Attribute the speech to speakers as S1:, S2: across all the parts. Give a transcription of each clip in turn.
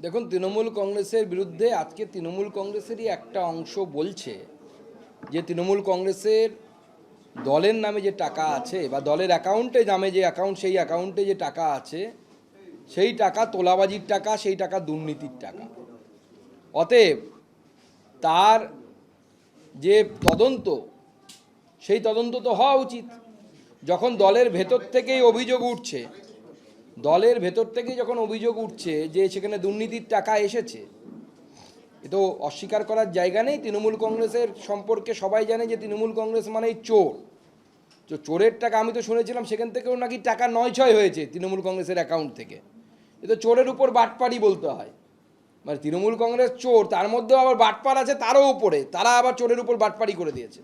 S1: দেখুন, তৃণমূল কংগ্রেসের বিরুদ্ধে আজকে তৃণমূল কংগ্রেসেরই একটা অংশ বলছে যে তৃণমূল কংগ্রেসের দলের নামে যে টাকা আছে বা দলের অ্যাকাউন্টে নামে যে অ্যাকাউন্ট, সেই অ্যাকাউন্টে যে টাকা আছে সেই টাকা তোলাবাজির টাকা, সেই টাকা দুর্নীতির টাকা। অতএব তার যে তদন্ত, সেই তদন্ত তো হওয়া উচিত। যখন দলের ভেতর থেকেই অভিযোগ উঠছে, দলের ভেতর থেকেই যখন অভিযোগ উঠছে যে সেখানে দুর্নীতির টাকা এসেছে, এ তো অস্বীকার করার জায়গা নেই। তৃণমূল কংগ্রেসের সম্পর্কে সবাই জানে যে তৃণমূল কংগ্রেস মানেই চোর। তো চোরের টাকা, আমি তো শুনেছিলাম সেখান থেকেও নাকি টাকা নয় হয়েছে তৃণমূল কংগ্রেসের অ্যাকাউন্ট থেকে। এ তো চোরের উপর বাটপাড়ি বলতে হয়। মানে তৃণমূল কংগ্রেস চোর, তার মধ্যেও আবার বাটপার আছে তারও উপরে, তারা আবার চোরের উপর বাটপাড়ি করে দিয়েছে।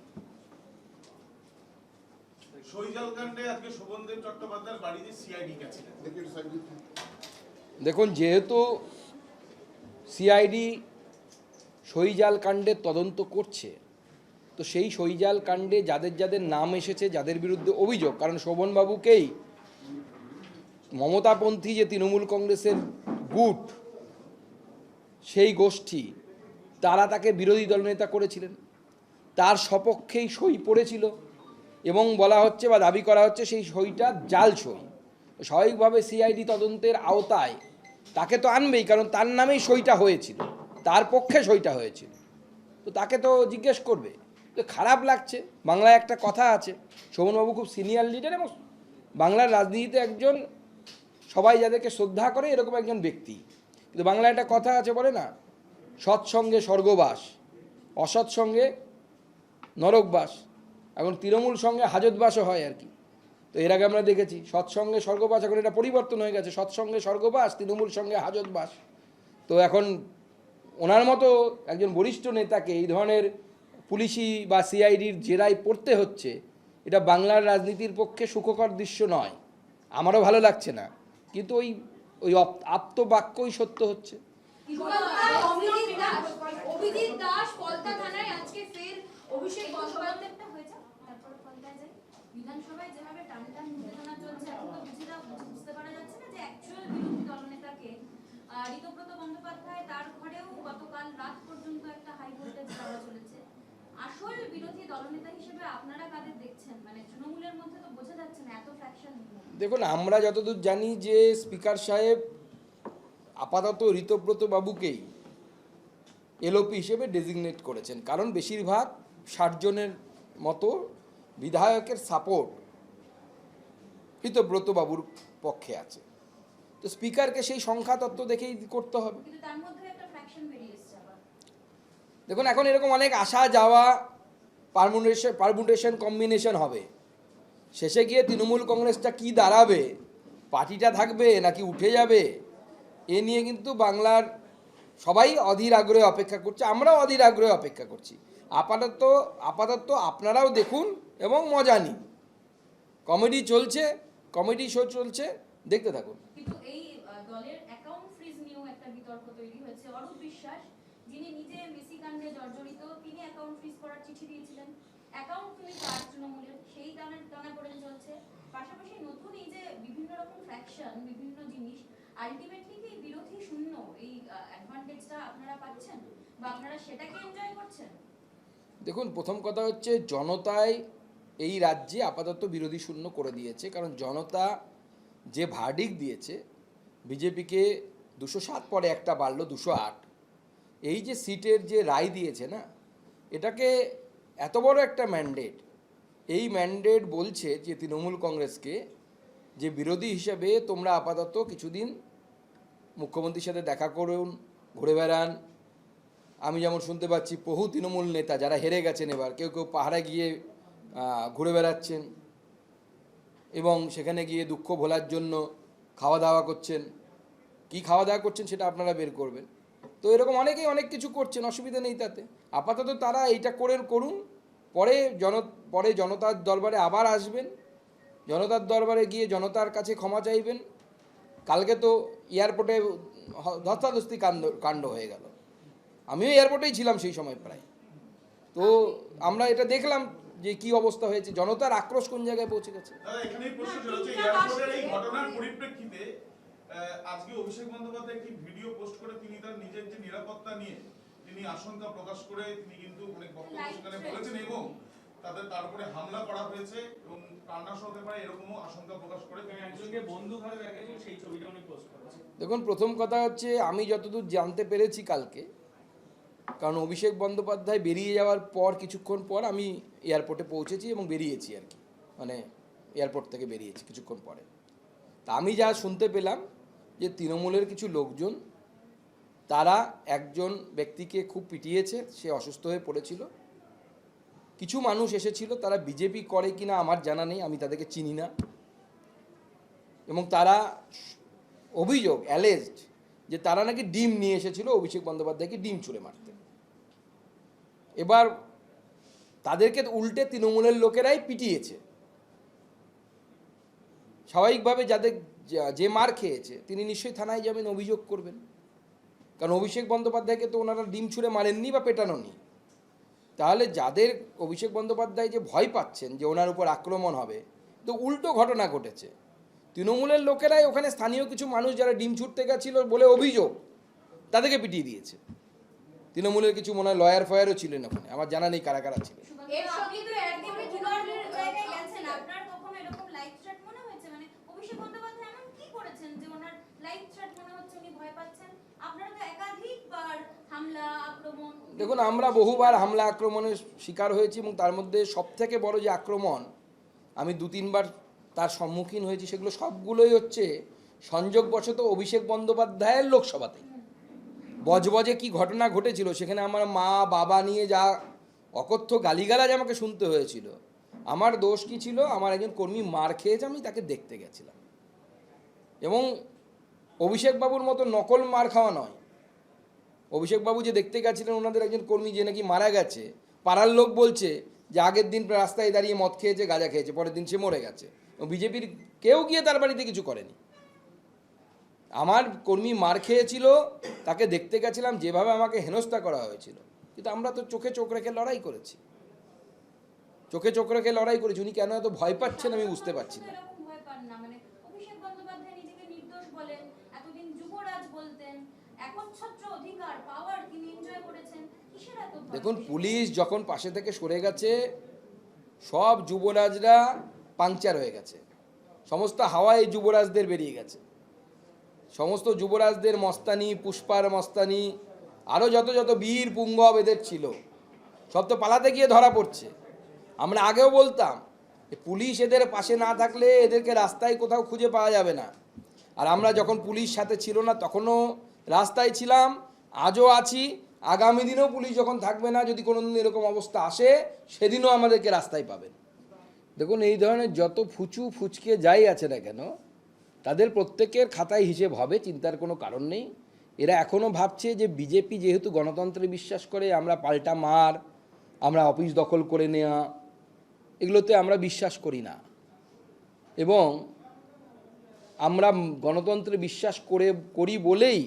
S1: দেখুন, যেহেতু সিআইডি শৈজাল কাণ্ডের তদন্ত করছে, তো সেই শৈজাল কাণ্ডে যাদের যাদের নাম এসেছে, যাদের বিরুদ্ধে অভিযোগ, কারণ শোভনবাবুকেই মমতাপন্থী যে তৃণমূল কংগ্রেসের গুট, সেই গোষ্ঠী, তারা তাকে বিরোধী দলনেতা করেছিলেন, তার সপক্ষেই সই পড়েছিল এবং বলা হচ্ছে বা দাবি করা হচ্ছে সেই সইটা জাল সই। স্বাভাবিকভাবে সিআইডি তদন্তের আওতায় তাকে তো আনবেই, কারণ তার নামেই সইটা হয়েছিল, তার পক্ষে সইটা হয়েছিল, তো তাকে তো জিজ্ঞেস করবে। তো খারাপ লাগছে। বাংলায় একটা কথা আছে, শোভনবাবু খুব সিনিয়র লিডার এবং বাংলার রাজনীতিতে একজন সবাই যাদেরকে শ্রদ্ধা করে এরকম একজন ব্যক্তি। কিন্তু বাংলায় একটা কথা আছে, বলে না, সৎসঙ্গে স্বর্গবাস, অসৎসঙ্গে নরকবাস। এখন তৃণমূল সঙ্গে হাজতবাসও হয় আর কি। তো এর আগে আমরা দেখেছি সৎসঙ্গে স্বর্গবাস, এখন এটা পরিবর্তন হয়ে গেছে, সৎসঙ্গে স্বর্গবাস, তৃণমূল সঙ্গে হাজতবাস। তো এখন ওনার মতো একজন বরিষ্ঠ নেতাকে এই ধরনের পুলিশি বা সিআইডির জেরায় পড়তে হচ্ছে, এটা বাংলার রাজনীতির পক্ষে সুখকর দৃশ্য নয়। আমারও ভালো লাগছে না, কিন্তু ওই ওই আপ্তবাক্যই সত্য হচ্ছে।
S2: বিধানসভায় যেভাবে টানটান উত্তেজনা চলছে, এখন তো বুঝতে পারা যাচ্ছে না যে অ্যাকচুয়াল বিরোধী দলনেতাকে ঋতব্রত বন্দ্যোপাধ্যায়, তার ঘরেও গতকাল রাত পর্যন্ত একটা হাই ভোল্টেজ যাওয়া চলেছে। আসল বিরোধী দলনেতা হিসেবে আপনারা কাদের দেখছেন? মানে তৃণমূলের মধ্যে তো বোঝা যাচ্ছে না এত ফ্র্যাকশন।
S1: দেখুন, আমরা যতদূর জানি যে স্পিকার সাহেব আপাতত ঋতব্রত বাবুকেই এলওপি হিসেবে ডেজিগনেট করেছেন, কারণ বেশিরভাগ 60 জনের মতো বিধায়কের সাপোর্ট ঋতব্রত বাবুর পক্ষে আছে। তো স্পিকারকে সেই সংখ্যা তত্ত্ব দেখেই করতে হবে। দেখুন, এখন এরকম অনেক আসা যাওয়া পারমুটেশন কম্বিনেশন হবে, শেষে গিয়ে তৃণমূল কংগ্রেসটা কি দাঁড়াবে, পার্টিটা থাকবে নাকি উঠে যাবে, এ নিয়ে কিন্তু বাংলার সবাই অধীর আগ্রহে অপেক্ষা করছে, আমরাও অধীর আগ্রহে অপেক্ষা করছি। আপাতত আপনারাও দেখুন এবং মজা নিন। কমেডি চলছে, কমেডি শো চলছে, দেখতে থাকুন।
S2: কিন্তু এই দলের অ্যাকাউন্ট ফ্রিজ নিয়েও একটা বিতর্ক তৈরি হয়েছে। অরূপ বিশ্বাস, যিনি নিজে মেসি কাণ্ডে জর্জরিত, তিনি অ্যাকাউন্ট ফ্রিজ করার চিঠি দিয়েছিলেন। অ্যাকাউন্ট ফ্রিজ আর তৃণমূলের সেই টানাপোড়েন চলছে। পাশাপাশি নতুন এই যে বিভিন্ন রকম ফ্র্যাকশন, বিভিন্ন জিনিস, আলটিমেটলি কি বিরোধী শূন্য এই অ্যাডভান্টেজটা আপনারা পাচ্ছেন বা আপনারা সেটাকে এনজয় করছেন?
S1: দেখুন, প্রথম কথা হচ্ছে জনতায় এই রাজ্যে আপাতত বিরোধী শূন্য করে দিয়েছে, কারণ জনতা যে ভার্ডিক্ট দিয়েছে, বিজেপিকে 207 পরে একটা বাড়লো 208, এই যে সিটের যে রায় দিয়েছে না, এটাকে এত বড় একটা ম্যান্ডেট, এই ম্যান্ডেট বলছে যে তৃণমূল কংগ্রেসকে যে বিরোধী হিসেবে তোমরা আপাতত কিছুদিন মুখ্যমন্ত্রীর সাথে দেখা করুন, ঘুরে বেড়ান। আমি যেমন শুনতে পাচ্ছি বহু তৃণমূল নেতা যারা হেরে গেছেন, এবার কেউ কেউ পাহাড়ে গিয়ে ঘুরে বেড়াচ্ছেন এবং সেখানে গিয়ে দুঃখ ভোলার জন্য খাওয়া দাওয়া করছেন। কি খাওয়া দাওয়া করছেন সেটা আপনারা বের করবেন। তো এরকম অনেকেই অনেক কিছু করছেন, অসুবিধা নেই তাতে। আপাতত তারা এইটা করুন, পরে জনতার দরবারে আবার আসবেন, জনতার দরবারে গিয়ে জনতার কাছে ক্ষমা চাইবেন। কালকে তো এয়ারপোর্টে ধস্তাধস্তি কাণ্ড হয়ে গেল, আমিও এয়ারপোর্টেই ছিলাম সেই সময় প্রায়। তো আমরা এটা দেখলাম যে কি অবস্থা হয়েছে, জনতার আক্রোশ কোন জায়গায় পৌঁছে গেছে।
S3: আজকে অভিষেক বন্দ্যোপাধ্যায় একটি ভিডিও পোস্ট করে তিনি তার নিজের যে নিরাপত্তা নিয়ে তিনি আশঙ্কা প্রকাশ করে তিনি কিন্তু অনেক বক্তব্য সেখানে বলেছেন এবং তার উপরে হামলা করা হয়েছে এবং প্রাণনাশ হতে পারে এরকমও আশঙ্কা প্রকাশ করে তিনি
S4: একজনকে বন্দুক হাতে দেখা গেছে, সেই ছবিটা উনি পোস্ট করেছে।
S1: দেখুন, প্রথম কথা হচ্ছে আমি যতদূর জানতে পেরেছি কালকে, কারণ অভিষেক বন্দ্যোপাধ্যায় বেরিয়ে যাওয়ার পর কিছুক্ষণ পর আমি এয়ারপোর্টে পৌঁছেছি এবং বেরিয়েছি আর কি, মানে এয়ারপোর্ট থেকে বেরিয়েছি কিছুক্ষণ পরে। তা আমি যা শুনতে পেলাম যে তৃণমূলের কিছু লোকজন তারা একজন ব্যক্তিকে খুব পিটিয়েছে, সে অসুস্থ হয়ে পড়েছিল। কিছু মানুষ এসেছিল, তারা বিজেপি করে কিনা আমার জানা নেই, আমি তাদেরকে চিনি না, এবং তারা অভিযোগ অ্যালেজড যে তারা নাকি ডিম নিয়ে এসেছিল অভিষেক বন্দ্যোপাধ্যায়কে ডিম ছুঁড়ে মারতে। এবার তাদেরকে উল্টে তৃণমূলের লোকেরাই পিটিয়েছে। স্বাভাবিকভাবে যে মার খেয়েছে তিনি নিশ্চয়ই থানায় যাবেন, অভিযোগ করবেন, কারণ অভিষেক বন্দ্যোপাধ্যায়কে তো ওনারা ডিম ছুঁড়ে মারেননি বা পেটানোনি। তাহলে যাদের অভিষেক বন্দ্যোপাধ্যায় যে ভয় পাচ্ছেন যে ওনার উপর আক্রমণ হবে, তো উল্টো ঘটনা ঘটেছে। তৃণমূলের লোকেরাই ওখানে স্থানীয় কিছু মানুষ যারা ডিম ছুটতে গেছিল বলে অভিযোগ, তাদেরকে পিটিয়ে দিয়েছে। তৃণমূলের কিছু মনে হয় লয়ার ফয়ারও ছিলেন ওখানে, আমার জানা নেই কারা কারা ছিলেন।
S2: আপনি তো একদমই দুর্বলের জায়গায় গেছেন, আপনার কখনো এরকম লাইভ থ্রেট মনে হয়েছে? মানে অভিষেক বন্দ্যোপাধ্যায় এমন কি করেছেন যে ওনার লাইভ থ্রেট মনে হচ্ছে উনি ভয় পাচ্ছেন? আপনারা তো একাধিকবার হামলা আক্রমণ।
S1: দেখুন, আমরা বহুবার হামলা আক্রমণের শিকার হয়েছি এবং তার মধ্যে সবথেকে বড় যে আক্রমণ আমি 2-3বার তার সম্মুখীন হয়েছি, সেগুলো সবগুলোই হচ্ছে সংযোগবশত অভিষেক বন্দ্যোপাধ্যায়ের লোকসভাতেই। বজবজে কি ঘটনা ঘটেছিল সেখানে আমার মা বাবা নিয়ে যা অকথ্য গালিগালাজ আমাকে শুনতে হয়েছিল। আমার দোষ কি ছিল? আমার একজন কর্মী মার খেয়েছে, আমি তাকে দেখতে গেছিলাম, এবং অভিষেকবাবুর মতো নকল মার খাওয়া নয়। অভিষেকবাবু যে দেখতে গেছিলেন ওনাদের একজন কর্মী যে নাকি মারা গেছে, পাড়ার লোক বলছে যে আগের দিন রাস্তায় দাঁড়িয়ে মদ খেয়েছে, গাঁজা খেয়েছে, পরের দিন সে মরে গেছে, এবং বিজেপির কেউ গিয়ে তার বাড়িতে কিছু করেনি। আমার কর্মী মার খেয়েছিল, তাকে দেখতে গেছিলাম, যেভাবে আমাকে হেনস্থা করা হয়েছিল, কিন্তু আমরা তো চোখে চোখ রেখে লড়াই করেছি, উনি কেন এত ভয় পাচ্ছেন আমি বুঝতে পারছি না।
S2: এরকম ভয় পান না, মানে অভিষেক বন্দ্যোপাধ্যায় নিজেকে নির্দোষ বলেন, এতদিন যুবরাজ বলতেন, একচ্ছত্র অধিকার পাওয়ার তিনি এনজয় করেছেন, কিসের এত ভয়?
S1: দেখুন, পুলিশ যখন পাশে থেকে সরে গেছে, সব যুবরাজরা পাংচার হয়ে গেছে, সমস্ত হাওয়ায় যুবরাজদের বেরিয়ে গেছে, সমস্ত যুবরাজদের মস্তানি, পুষ্পার মস্তানি, আরও যত বীর পুঙ্গব এদের ছিল, সব তো পালাতে গিয়ে ধরা পড়ছে। আমরা আগেও বলতাম যে পুলিশ এদের পাশে না থাকলে এদেরকে রাস্তায় কোথাও খুঁজে পাওয়া যাবে না, আর আমরা যখন পুলিশ সাথে ছিল না তখনও রাস্তায় ছিলাম, আজও আছি, আগামী দিনেও পুলিশ যখন থাকবে না, যদি কোনো দিন এরকম অবস্থা আসে সেদিনও আমাদেরকে রাস্তায় পাবেন। দেখুন, এই ধরনের যত ফুচকে যাই আছে না কেন, তাদের প্রত্যেকের খাতায় হিসেব হবে, চিন্তার কোনো কারণ নেই। এরা এখনও ভাবছে যে বিজেপি যেহেতু গণতন্ত্রে বিশ্বাস করে, আমরা পাল্টা মার, আমরা অফিস দখল করে নেওয়া, এগুলোতে আমরা বিশ্বাস করি না, এবং আমরা গণতন্ত্রে বিশ্বাস করি বলেই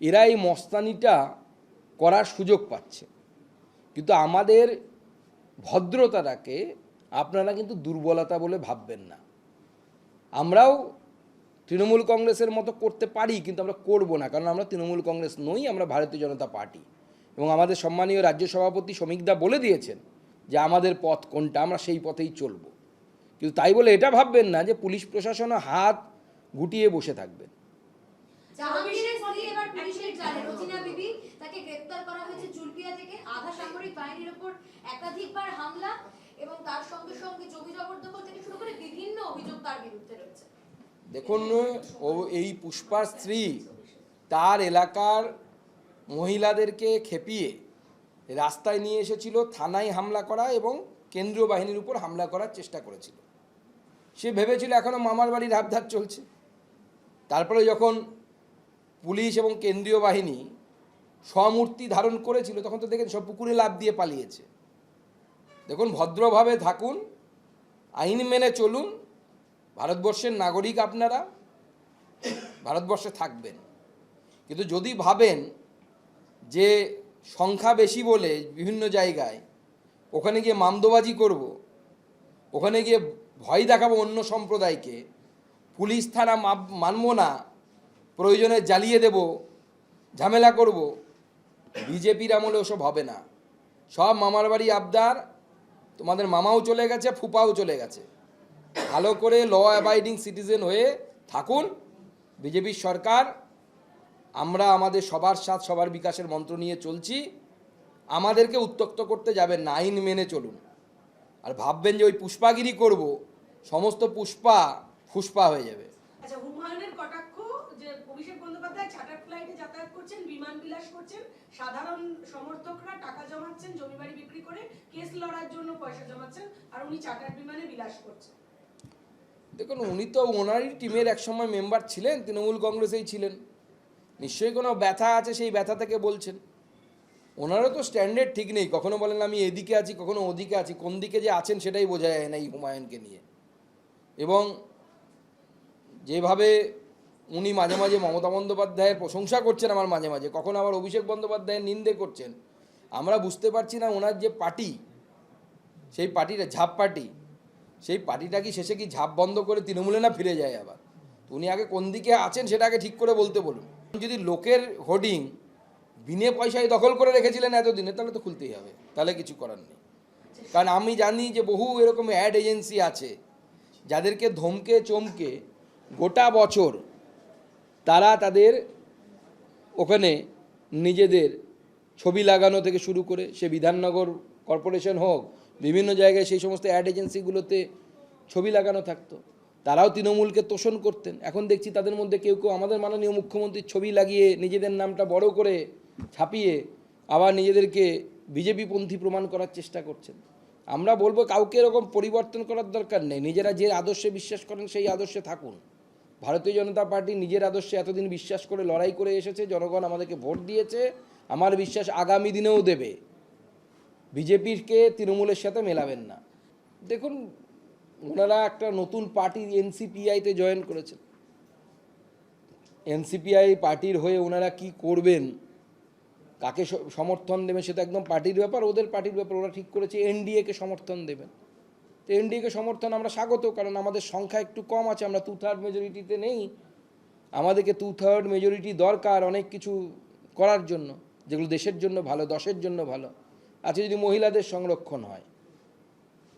S1: এরা এই মস্তানিটা করার সুযোগ পাচ্ছে। কিন্তু আমাদের ভদ্রতাটাকে আপনারা কিন্তু দুর্বলতা বলে ভাববেন না। আমরাও তৃণমূল কংগ্রেসের মতো করতে পারি, কিন্তু আমরা করব না, কারণ আমরা তৃণমূল কংগ্রেস নই, আমরা ভারতীয় জনতা পার্টি। এবং আমাদের সম্মানীয় রাজ্য সভাপতি শ্রমিকদা বলে দিয়েছেন যে আমাদের পথ কোনটা, আমরা সেই পথেই চলব। কিন্তু তাই বলে এটা ভাববেন না যে পুলিশ প্রশাসনও হাত গুটিয়ে বসে থাকবেন।
S5: জাহাঙ্গীরের স্ত্রী এবার পুলিশের জালে, রোজিনা বিবি, তাকে গ্রেফতার করা হয়েছে চুলপিয়া থেকে। আধা সামরিক বাহিনীর উপর একাধিকবার হামলা এবং তার সঙ্গে সঙ্গে জমি জবরদখল থেকে শুরু করে বিভিন্ন অভিযোগ তার বিরুদ্ধে রয়েছে।
S1: দেখুন, ও এই পুষ্পার স্ত্রী তার এলাকার মহিলাদেরকে খেপিয়ে রাস্তায় নিয়ে এসেছিল, থানায় হামলা করা এবং কেন্দ্রীয় বাহিনীর উপর হামলা করার চেষ্টা করেছিল। সে ভেবেছিল এখনও মামার বাড়ির হাবধার চলছে। তারপরে যখন পুলিশ এবং কেন্দ্রীয় বাহিনী স্বমূর্তি ধারণ করেছিল, তখন তো দেখেন সব পুকুরে লাফ দিয়ে পালিয়েছে। দেখুন, ভদ্রভাবে থাকুন, আইন মেনে চলুন, ভারতবর্ষের নাগরিক আপনারা, ভারতবর্ষে থাকবেন। কিন্তু যদি ভাবেন যে সংখ্যা বেশি বলে বিভিন্ন জায়গায় ওখানে গিয়ে মামদোবাজি করব, ওখানে গিয়ে ভয় দেখাবো অন্য সম্প্রদায়কে, পুলিশ থানা মানব না, প্রয়োজনে জ্বালিয়ে দেব, ঝামেলা করব, বিজেপির আমলে ওসব হবে না। সব মামার বাড়ি আবদার, তোমাদের মামাও চলে গেছে, ফুপাও চলে গেছে। ভালো করে ল অ্যাবাইডিং সিটিজেন হয়ে থাকুন। বিজেপির সরকার, আমরা আমাদের সবার সাথ সবার বিকাশের মন্ত্র নিয়ে চলছি। আমাদেরকে উত্ত্যক্ত করতে যাবেন না, আইন মেনে চলুন। আর ভাববেন যে ওই পুষ্পাগিরি করব, সমস্ত পুষ্পা ফুসপা হয়ে যাবে।
S6: আচ্ছা, হুমায়ুনের কটাক্ষ যে অভিষেক বন্দ্যোপাধ্যায় চার্টার ফ্লাইটে যাতায়াত করছেন, বিমান বিলাস করছেন, সাধারণ সমর্থকরা টাকা জমাচ্ছেন জমি বাড়ি বিক্রি করে, কেস লড়ার জন্য পয়সা জমাচ্ছেন, আর উনি চার্টার বিমানে বিলাস করছেন।
S1: দেখুন, উনি তো ওনারই টিমের একসময় মেম্বার ছিলেন, তৃণমূল কংগ্রেসেই ছিলেন। নিশ্চয়ই কোনো ব্যথা আছে, সেই ব্যথা থেকে বলছেন। ওনারও তো স্ট্যান্ডার্ড ঠিক নেই, কখনো বলেন আমি এদিকে আছি, কখনো ওদিকে আছি। কোন দিকে যে আছেন সেটাই বোঝা যায় না এই হুমায়ুনকে নিয়ে। এবং যেভাবে উনি মাঝে মাঝে মমতা বন্দ্যোপাধ্যায়ের প্রশংসা করছেন, আমার মাঝে মাঝে কখনো আবার অভিষেক বন্দ্যোপাধ্যায়ের নিন্দে করছেন, আমরা বুঝতে পারছি না ওনার যে পার্টি, সেই পার্টিটা ঝাপ পার্টি, সেই পার্টিটা কি শেষে কি ঝাপ বন্ধ করে তৃণমূলে না ফিরে যায় আবার? উনি আগে কোন দিকে আছেন সেটা আগে ঠিক করে বলতে বলুন। যদি লোকের হোর্ডিং বিনে পয়সায় দখল করে রেখেছিলেন এতদিনে, তাহলে তো খুলতেই হবে, তাহলে কিছু করার নেই। কারণ আমি জানি যে বহু এরকম অ্যাড এজেন্সি আছে যাদেরকে ধমকে চমকে গোটা বছর তারা তাদের ওখানে নিজেদের ছবি লাগানো থেকে শুরু করে, সে বিধাননগর কর্পোরেশন হোক, বিভিন্ন জায়গায় সেই সমস্ত অ্যাড এজেন্সিগুলোতে ছবি লাগানো থাকতো। তারাও তৃণমূলকে তোষণ করতেন। এখন দেখছি তাদের মধ্যে কেউ কেউ আমাদের মাননীয় মুখ্যমন্ত্রীর ছবি লাগিয়ে নিজেদের নামটা বড় করে ছাপিয়ে আবার নিজেদেরকে বিজেপিপন্থী প্রমাণ করার চেষ্টা করছেন। আমরা বলবো কাউকে এরকম পরিবর্তন করার দরকার নেই। নিজেরা যে আদর্শে বিশ্বাস করেন সেই আদর্শে থাকুন। ভারতীয় জনতা পার্টি নিজের আদর্শে এতদিন বিশ্বাস করে লড়াই করে এসেছে, জনগণ আমাদেরকে ভোট দিয়েছে, আমার বিশ্বাস আগামী দিনেও দেবে। বিজেপিকে তৃণমূলের সাথে মেলাবেন না। দেখুন, ওনারা একটা নতুন পার্টি এনসিপিআইতে জয়েন করেছেন। এনসিপিআই পার্টির হয়ে ওনারা কি করবেন, কাকে সমর্থন দেবেন, সেটা একদম পার্টির ব্যাপার, ওদের পার্টির ব্যাপার। ওরা ঠিক করেছে এনডিএকে সমর্থন দেবেন। তো এনডিএকে সমর্থন আমরা স্বাগত, কারণ আমাদের সংখ্যা একটু কম আছে, আমরা 2/3 মেজরিটিতে নেই। আমাদেরকে 2/3 মেজরিটি দরকার অনেক কিছু করার জন্য, যেগুলো দেশের জন্য ভালো, দশের জন্য ভালো। আজকে যদি মহিলাদের সংরক্ষণ হয়,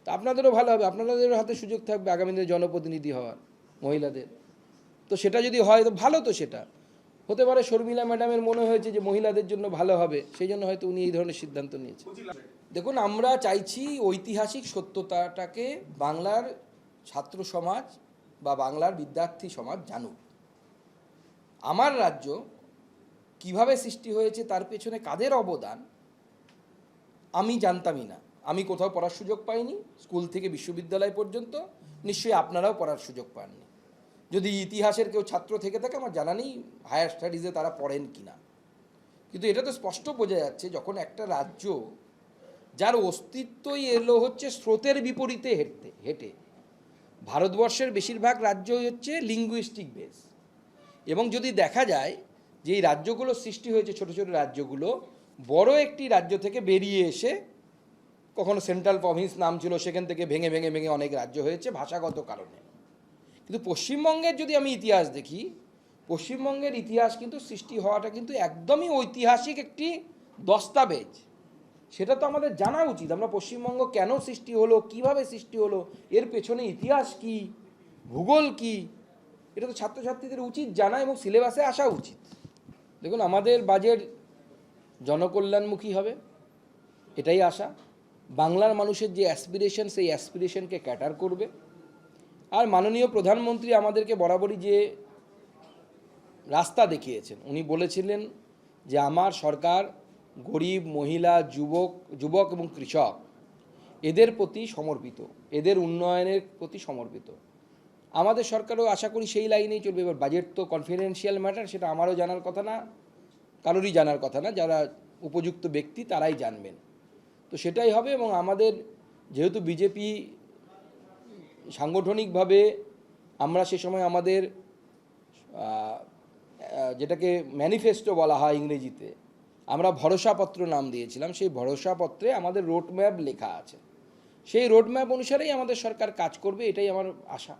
S1: তা আপনাদেরও ভালো হবে, আপনাদেরও হাতে সুযোগ থাকবে আগামী দিনে জনপ্রতিনিধি হওয়ার মহিলাদের। তো সেটা যদি হয় তো ভালো, তো সেটা হতে পারে শর্মিলা ম্যাডামের মনে হয়েছে যে মহিলাদের জন্য ভালো হবে, সেই জন্য হয়তো উনি এই ধরনের সিদ্ধান্ত নিয়েছেন। দেখুন, আমরা চাইছি ঐতিহাসিক সত্যতাটাকে বাংলার ছাত্র সমাজ বা বাংলার বিদ্যার্থী সমাজ জানুক। আমার রাজ্য কিভাবে সৃষ্টি হয়েছে, তার পেছনে কাদের অবদান আমি জানতামই না। আমি কোথাও পড়ার সুযোগ পাইনি, স্কুল থেকে বিশ্ববিদ্যালয় পর্যন্ত। নিশ্চয়ই আপনারাও পড়ার সুযোগ পাননি। যদি ইতিহাসের কেউ ছাত্র থেকে থাকে, আমার জানা নেই হায়ার স্টাডিজে তারা পড়েন কি না। কিন্তু এটা তো স্পষ্ট বোঝা যাচ্ছে, যখন একটা রাজ্য যার অস্তিত্বই এলো হচ্ছে স্রোতের বিপরীতে হেঁটে। ভারতবর্ষের বেশিরভাগ রাজ্যই হচ্ছে লিঙ্গুইস্টিক বেস। এবং যদি দেখা যায় যে এই রাজ্যগুলো সৃষ্টি হয়েছে, ছোট ছোট রাজ্যগুলো বড় একটি রাজ্য থেকে বেরিয়ে এসে, কখনো সেন্ট্রাল প্রভিন্স নাম ছিল, সেখান থেকে ভেঙে ভেঙে ভেঙে অনেক রাজ্য হয়েছে ভাষাগত কারণে। কিন্তু পশ্চিমবঙ্গের যদি আমি ইতিহাস দেখি, পশ্চিমবঙ্গের ইতিহাস কিন্তু সৃষ্টি হওয়াটা কিন্তু একদমই ঐতিহাসিক একটি দস্তাবেজ। সেটা তো আমাদের জানা উচিত। আমরা পশ্চিমবঙ্গ কেন সৃষ্টি হলো, কিভাবে সৃষ্টি হলো, এর পেছনে ইতিহাস কি, ভূগোল কি, এটা তো ছাত্রছাত্রীদের উচিত জানা এবং সিলেবাসে আসা উচিত। দেখুন, আমাদের বাজেট জনকল্যাণমুখী হবে, এটাই আশা। বাংলার মানুষের যে অ্যাসপিরেশন, সেই অ্যাসপিরেশনকে ক্যাটার করবে। আর মাননীয় প্রধানমন্ত্রী আমাদেরকে বরাবরই যে রাস্তা দেখিয়েছেন, উনি বলেছিলেন যে আমার সরকার গরিব, মহিলা, যুবক এবং কৃষক এদের প্রতি সমর্পিত, এদের উন্নয়নের প্রতি সমর্পিত। আমাদের সরকারও আশা করি সেই লাইনেই চলবে। এবার বাজেট তো কনফিডেন্সিয়াল ম্যাটার, সেটা আমারও জানার কথা না, কারোরই জানার কথা না, যারা উপযুক্ত ব্যক্তি তারাই জানবেন। তো সেটাই হবে। এবং আমাদের যেহেতু বিজেপি সাংগঠনিকভাবে, আমরা সে সময় আমাদের যেটাকে ম্যানিফেস্টো বলা হয় ইংরেজিতে, আমরা ভরসাপত্র নাম দিয়েছিলাম। সেই ভরসাপত্রে আমাদের রোডম্যাপ লেখা আছে। সেই রোডম্যাপ অনুসারেই আমাদের সরকার কাজ করবে, এটাই আমার আশা।